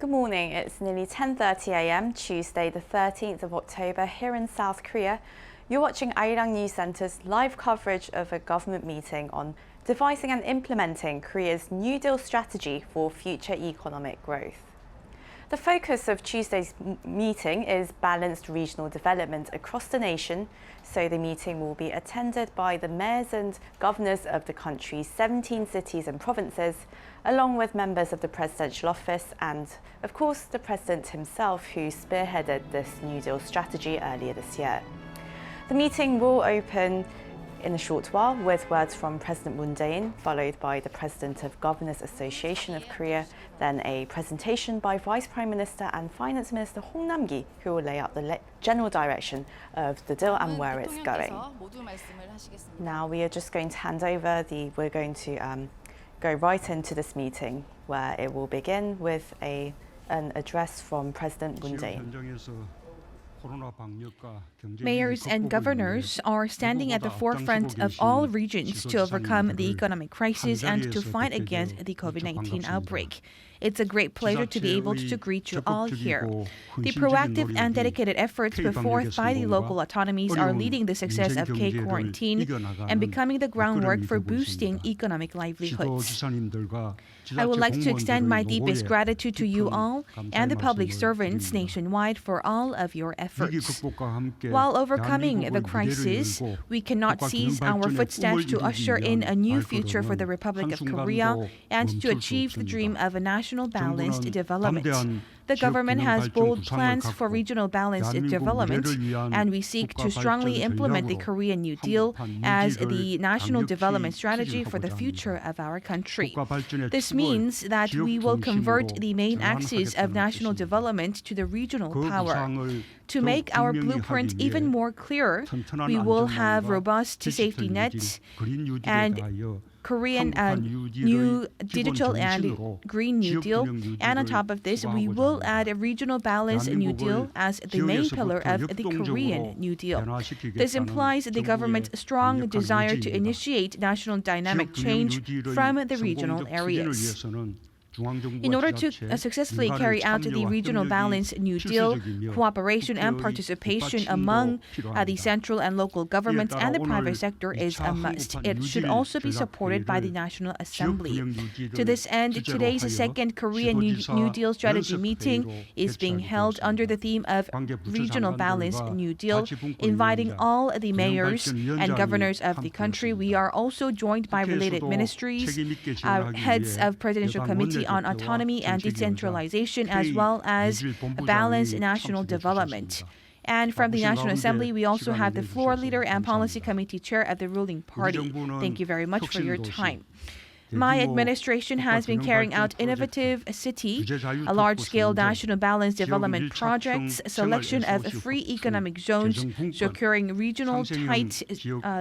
Good morning. It's nearly 10:30 a.m. Tuesday, the 13th of October here in South Korea. You're watching Arirang News Centre's live coverage of a government meeting on devising and implementing Korea's New Deal strategy for future economic growth. The focus of Tuesday's meeting is balanced regional development across the nation, so the meeting will be attended by the mayors and governors of the country's 17 cities and provinces, along with members of the presidential office and, of course, the president himself, who spearheaded this New Deal strategy earlier this year. The meeting will open in a short while with words from President Moon Jae-in, followed by the President of Governors Association of Korea, then a presentation by Vice Prime Minister and Finance Minister Hong Nam-gi, who will lay out the general direction of the deal and where it's going. Now we are just going to hand over we're going to go right into this meeting, where it will begin with an address from President Moon Jae-in. Mayors and governors are standing at the forefront of all regions to overcome the economic crisis and to fight against the COVID-19 outbreak. It's a great pleasure to be able to greet you all here. The proactive and dedicated efforts put forth by the local autonomies are leading the success of K-quarantine and becoming the groundwork for boosting economic livelihoods. I would like to extend my deepest gratitude to you all and the public servants nationwide for all of your efforts. While overcoming the crisis, we cannot cease our footsteps to usher in a new future for the Republic of Korea and to achieve the dream of a national balanced development. The government has bold plans for regional balanced development, and we seek to strongly implement the Korean New Deal as the national development strategy for the future of our country. This means that we will convert the main axis of national development to the regional power. To make our blueprint even more clear, we will have robust safety nets and Korean New Digital and Green New Deal, and on top of this, we will add a regional balance New Deal as the main pillar of the Korean New Deal. This implies the government's strong desire to initiate national dynamic change from the regional areas. In order to successfully carry out the regional balance New Deal, cooperation and participation among the central and local governments and the private sector is a must. It should also be supported by the National Assembly. To this end, today's second Korean New Deal strategy meeting is being held under the theme of Regional Balance New Deal, inviting all the mayors and governors of the country. We are also joined by related ministries, heads of Presidential Committee on Autonomy and Decentralization, as well as balanced national development. And from the National Assembly, we also have the floor leader and policy committee chair of the ruling party. Thank you very much for your time. My administration has been carrying out innovative city, a large-scale national balance development projects, selection of free economic zones, securing regional tight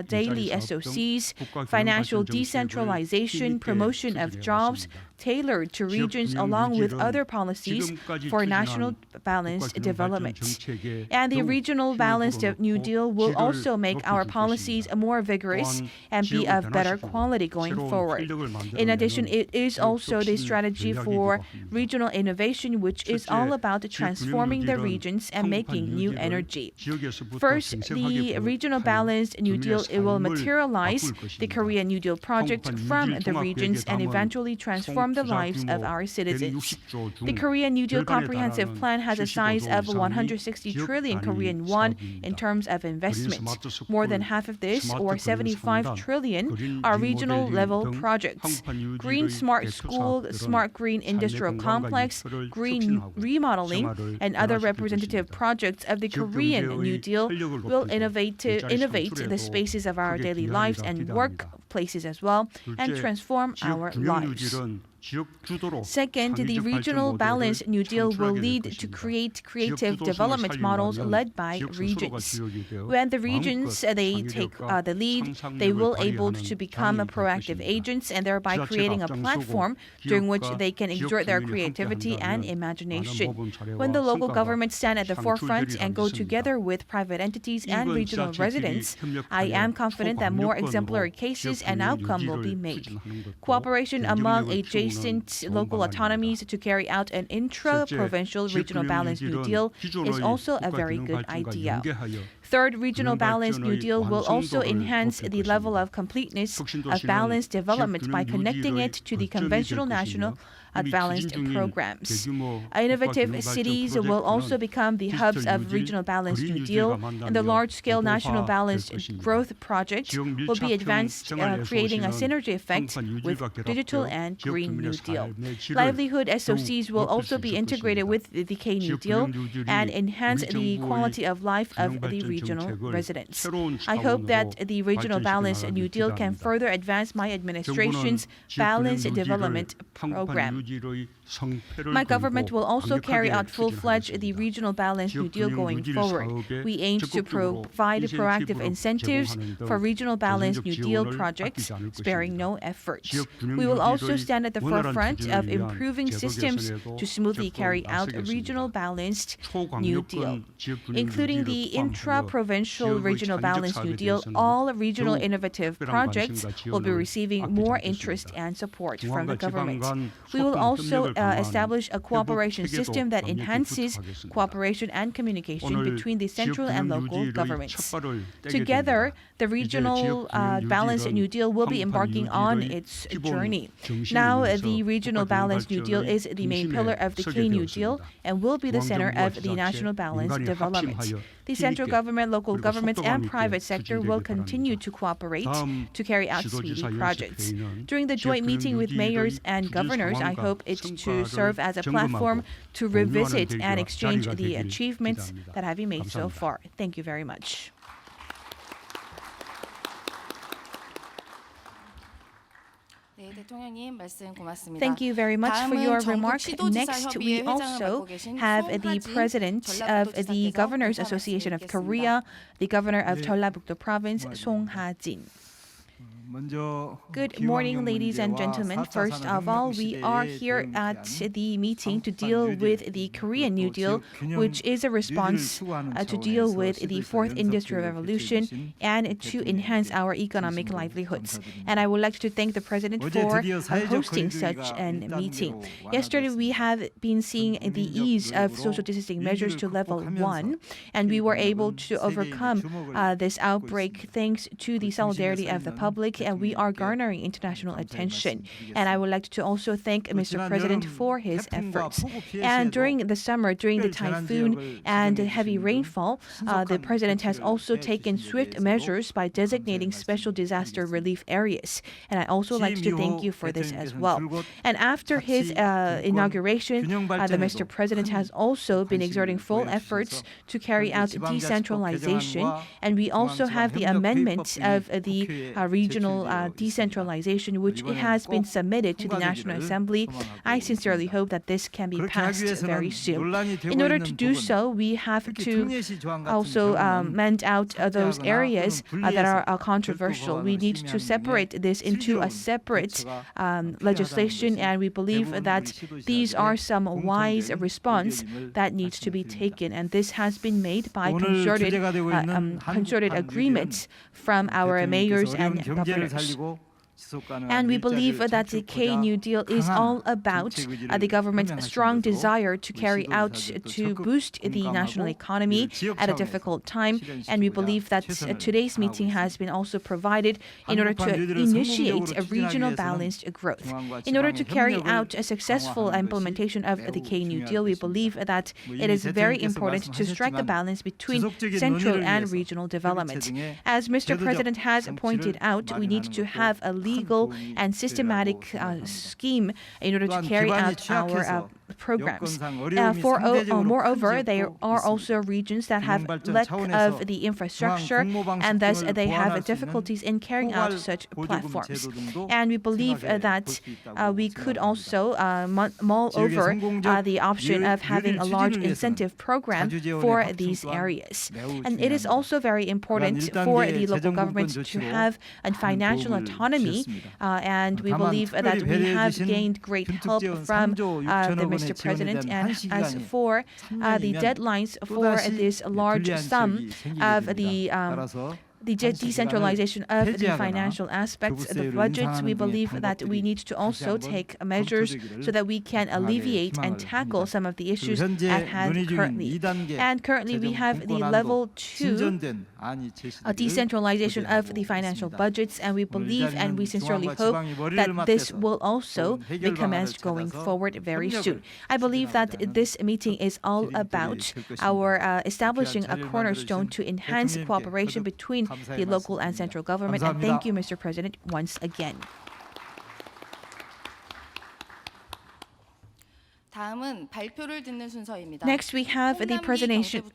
daily SOCs, financial decentralization, promotion of jobs, tailored to regions along with other policies for national balanced development. And the regional balanced New Deal will also make our policies more vigorous and be of better quality going forward. In addition, it is also the strategy for regional innovation, which is all about transforming the regions and making new energy. First, the regional balanced New Deal, it will materialize the Korean New Deal project from the regions and eventually transform the lives of our citizens. The Korean New Deal comprehensive plan has a size of 160 trillion Korean won in terms of investment. More than half of this, or 75 trillion, are regional level projects. Green Smart School, Smart Green Industrial Complex, Green Remodeling, and other representative projects of the Korean New Deal will innovate the spaces of our daily lives and workplaces as well, and transform our lives. Second, the regional balance New Deal will lead to create creative development models led by regions. When the regions they take the lead, they will able to become proactive agents and thereby creating a platform during which they can exert their creativity and imagination. When the local governments stand at the forefront and go together with private entities and regional residents, I am confident that more exemplary cases choice and outcome will be made. Cooperation among adjacent local autonomies to carry out an intra-provincial regional balanced New Deal is also a very good idea. Third regional balanced New Deal will also enhance the level of completeness of balanced development by connecting it to the conventional national balanced programs. Innovative cities will also become the hubs of regional balanced New Deal, and the large-scale national balanced growth project will be advanced, creating a synergy effect with digital and Green New Deal. Livelihood SOCs will also be integrated with the K New Deal and enhance the quality of life of the regional residents. I hope that the regional balanced New Deal can further advance my administration's balanced development program. My government will also carry out full-fledged the regional balanced New Deal going forward. We aim to provide proactive incentives for regional balanced New Deal projects, sparing no effort. We will also stand at the forefront of improving systems to smoothly carry out a regional balanced New Deal. Including the intra-provincial regional balanced New Deal, all regional innovative projects will be receiving more interest and support from the government. We will also establish a cooperation system that enhances cooperation and communication between the central and local governments. Together, the regional balanced New Deal will be embarking on its journey. Now, the regional balanced New Deal is the main pillar of the K New Deal and will be the center of the national balanced development. The central government, local governments, and private sector will continue to cooperate to carry out speedy projects. During the joint meeting with mayors and governors, I hope it to serve as a platform to revisit and exchange the achievements that have been made so far. Thank you very much. Thank you very much for your remark. Next, we also have the president of the Governors Association of Korea, the governor of Jeollabuk-do Province, Song Ha-jin. Good morning, ladies and gentlemen. First of all, we are here at the meeting to deal with the Korean New Deal, which is a response to deal with the Fourth Industrial Revolution and to enhance our economic livelihoods. And I would like to thank the President for hosting such a meeting. Yesterday, we have been seeing the ease of social distancing measures to level 1, and we were able to overcome this outbreak thanks to the solidarity of the public, and we are garnering international attention. And I would like to also thank Mr. President for his efforts. And during the summer, during the typhoon and heavy rainfall, the President has also taken swift measures by designating special disaster relief areas. And I also like to thank you for this as well. And after his inauguration, the Mr. President has also been exerting full efforts to carry out decentralization. And we also have the amendment of the regional decentralization, which has been submitted to the National Assembly. I sincerely hope that this can be passed very soon. In order to do so, we have to also mend out those areas that are controversial. We need to separate this into a separate legislation, and we believe that these are some wise response that needs to be taken. And this has been made by concerted agreements from our mayors and governors. And we believe that the K New Deal is all about the government's strong desire to carry out to boost the national economy at a difficult time. And we believe that today's meeting has been also provided in order to initiate a regional balanced growth. In order to carry out a successful implementation of the K New Deal, we believe that it is very important to strike a balance between central and regional development. As Mr. President has pointed out, we need to have a legal and systematic scheme in order to carry out our programs. Moreover, there are also regions that have lack of the infrastructure, and thus they have difficulties in carrying out such platforms. And we believe that we could also mull over the option of having a large incentive program for these areas. And it is also very important for the local governments to have a financial autonomy, and we believe that we have gained great help from the Mr. President. And as for the deadlines for this large sum of the the decentralization of the financial aspects of the budgets, we believe that we need to also take measures so that we can alleviate and tackle some of the issues at hand currently. And currently we have the level 2 decentralization of the financial budgets, and we believe and we sincerely hope that this will also be commenced going forward very soon. I believe that this meeting is all about our establishing a cornerstone to enhance cooperation between the local and central government. And thank you, Mr. President, once again. Next, we have the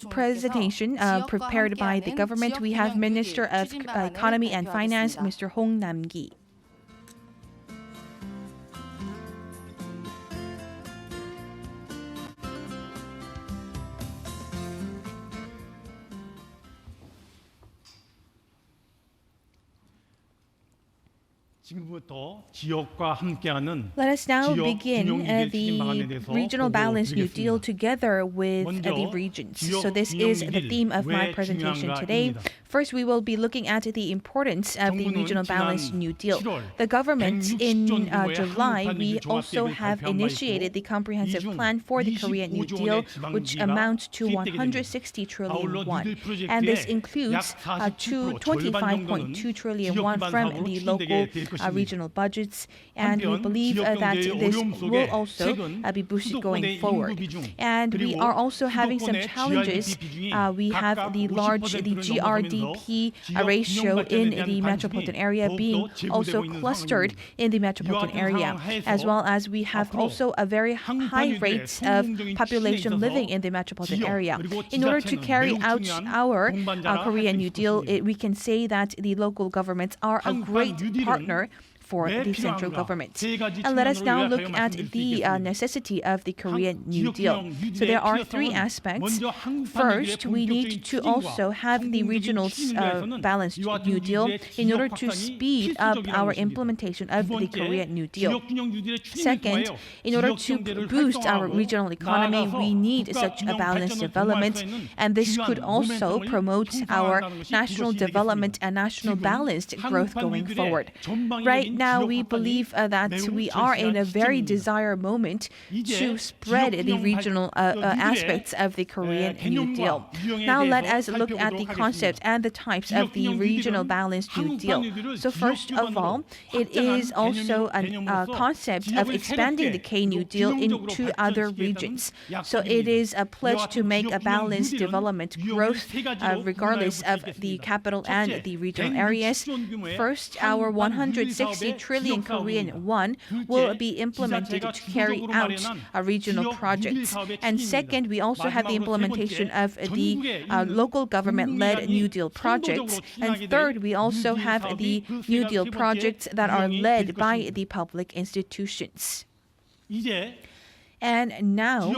presentation prepared by the government. We have Minister of Economy and Finance, Mr. Hong Nam-gi. Let us now begin the Regional Balanced New Deal together with the regions. So this is the theme of my presentation today. First, we will be looking at the importance of the Regional Balanced New Deal. The government in July, we also have initiated the comprehensive plan for the Korean New Deal, which amounts to 160 trillion won. And this includes 25.2 trillion won from the local regional budgets, and we believe that this will also be boosted going forward. And we are also having some challenges. We have the GRDP ratio in the metropolitan area being also clustered in the metropolitan area, as well as we have also a very high rate of population living in the metropolitan area. In order to carry out our Korean New Deal, we can say that the local governments are a great partner for the central government. And let us now look at the necessity of the Korean New Deal. So there are three aspects. First, we need to also have the regional balanced New Deal in order to speed up our implementation of the Korean New Deal. Second, in order to boost our regional economy, we need such a balanced development, and this could also promote our national development and national balanced growth going forward. Right now, we believe that we are in a very desired moment to spread the regional aspects of the Korean New Deal. Now let us look at the concept and the types of the regional balanced New Deal. So first of all, it is also a concept of expanding the K-New Deal into other regions. So it is a pledge to make a balanced development growth regardless of the capital and the regional areas. First, our 160 trillion Korean won will be implemented to carry out regional projects. And second, we also have the implementation of the local government-led New Deal projects. And third, we also have the New Deal projects that are led by the public institutions. And now,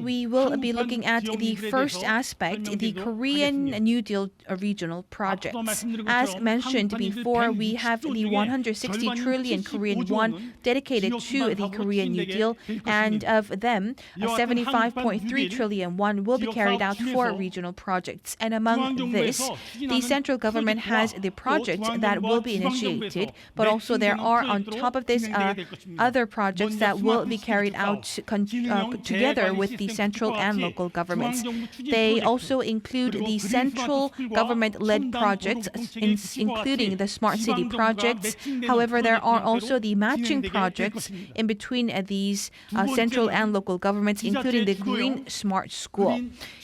we will be looking at the first aspect, the Korean New Deal regional projects. As mentioned before, we have the 160 trillion Korean won dedicated to the Korean New Deal, and of them, 75.3 trillion won will be carried out for regional projects. And among this, the central government has the projects that will be initiated, but also there are on top of this other projects that will be carried out together with the central and local governments. They also include the central government-led projects, including the smart city projects. However, there are also the matching projects in between these central and local governments, including the Green Smart School.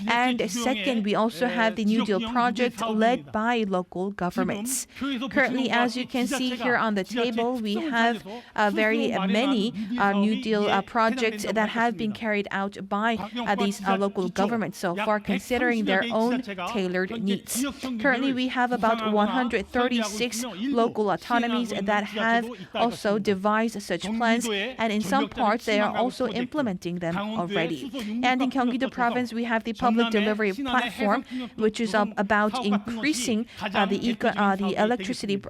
And second, we also have the New Deal project led by local governments. Currently, as you can see here on the table, we have very many New Deal projects that have been carried out by these local governments so far, considering their own tailored needs. Currently, we have about 136 local autonomies that have also devised such plans, and in some parts, they are also implementing them already. And in Gyeonggi-do Province, we have the public delivery platform, which is about increasing the electricity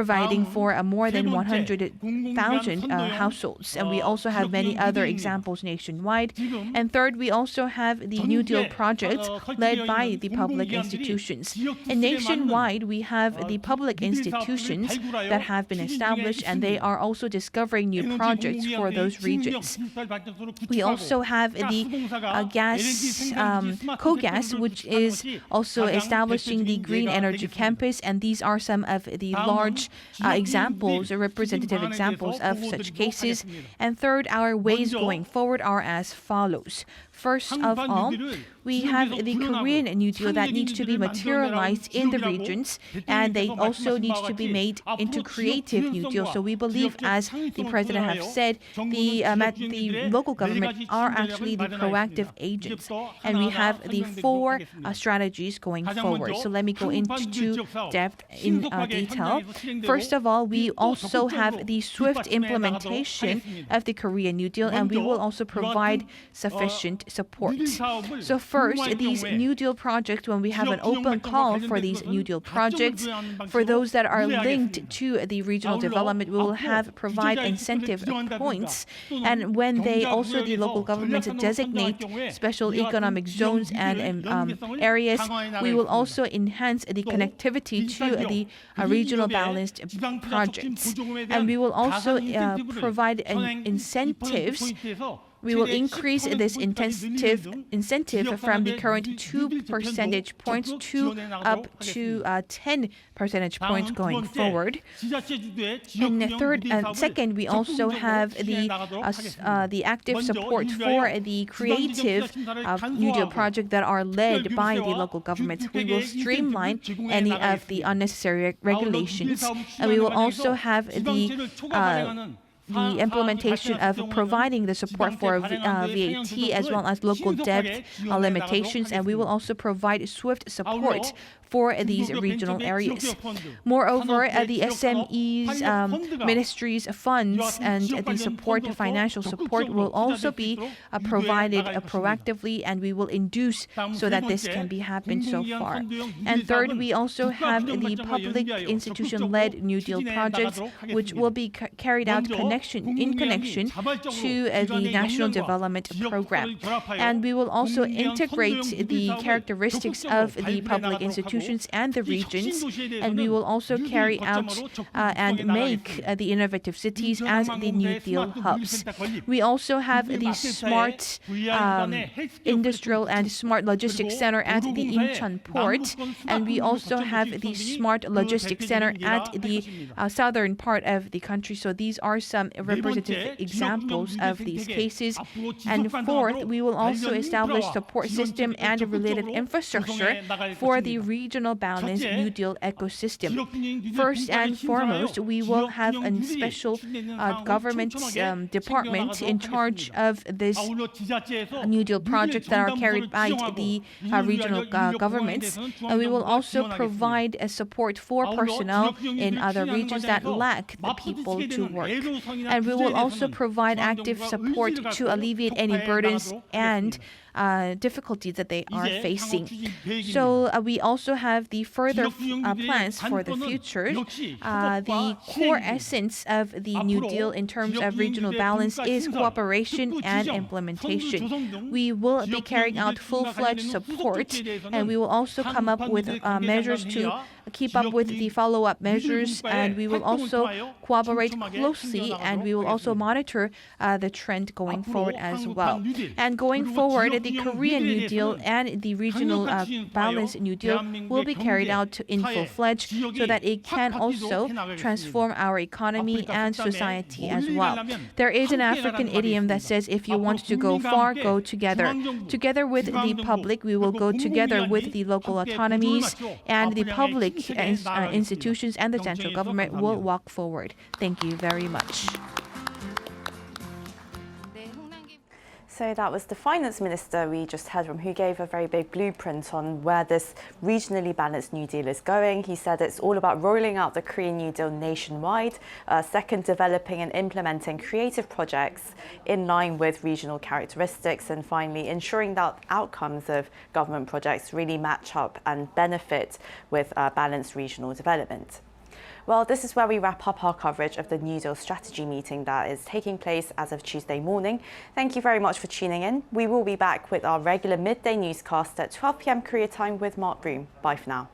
providing for more than 100,000 households. And we also have many other examples nationwide. And third, we also have the New Deal project led by the public institutions. And nationwide, we have the public institutions that have been established, and they are also discovering new projects for those regions. We also have the co-gas, which is also establishing the Green Energy Campus, and these are some of the large examples, or representative examples of such cases. And third, our ways going forward are as follows. First of all, we have the Korean New Deal that needs to be materialized in the regions, and they also need to be made into creative New Deal. So we believe, as the President has said, the local government are actually the proactive agents. And we have the four strategies going forward. So let me go into depth in detail. First of all, we also have the swift implementation of the Korean New Deal, and we will also provide sufficient support. So first, these New Deal projects, when we have an open call for these New Deal projects, for those that are linked to the regional development, we will provide incentive points. And when they also, the local governments designate special economic zones and areas, we will also enhance the connectivity to the regional balanced projects. And we will also provide incentives. We will increase this incentive from the current 2 percentage points up to 10 percentage points going forward. And second, we also have the active support for the creative New Deal project that are led by the local governments. We will streamline any of the unnecessary regulations, and we will also have the implementation of providing the support for VAT as well as local debt limitations, and we will also provide swift support for these regional areas. Moreover, the SMEs, ministries, funds, and the financial support will also be provided proactively, and we will induce so that this can be happened so far. And third, we also have the public institution-led New Deal projects, which will be carried out in connection to the National Development Program. And we will also integrate the characteristics of the public institutions and the regions, and we will also carry out and make the innovative cities as the New Deal hubs. We also have the smart industrial and smart logistics center at the Incheon port, and we also have the smart logistics center at the southern part of the country. So these are some representative examples of these cases. And fourth, we will also establish support system and related infrastructure for the regional balanced New Deal ecosystem. First and foremost, we will have a special government department in charge of this New Deal projects that are carried by the regional governments. And we will also provide support for personnel in other regions that lack the people to work. And we will also provide active support to alleviate any burdens and difficulties that they are facing. So we also have the further plans for the future. The core essence of the New Deal in terms of regional balance is cooperation and implementation. We will be carrying out full-fledged support, and we will also come up with measures to keep up with the follow-up measures, and we will also cooperate closely, and we will also monitor the trend going forward as well. And going forward, the Korean New Deal and the regional balanced New Deal will be carried out in full-fledged so that it can also transform our economy and society as well. There is an African idiom that says, if you want to go far, go together. Together with the public, we will go together with the local autonomies, and the public institutions and the central government will walk forward. Thank you very much. So that was the finance minister we just heard from, who gave a very big blueprint on where this regionally balanced New Deal is going. He said it's all about rolling out the Korean New Deal nationwide, second, developing and implementing creative projects in line with regional characteristics, and finally, ensuring that outcomes of government projects really match up and benefit with balanced regional development. Well, this is where we wrap up our coverage of the New Deal strategy meeting that is taking place as of Tuesday morning. Thank you very much for tuning in. We will be back with our regular midday newscast at 12 p.m. Korea time with Mark Broom. Bye for now.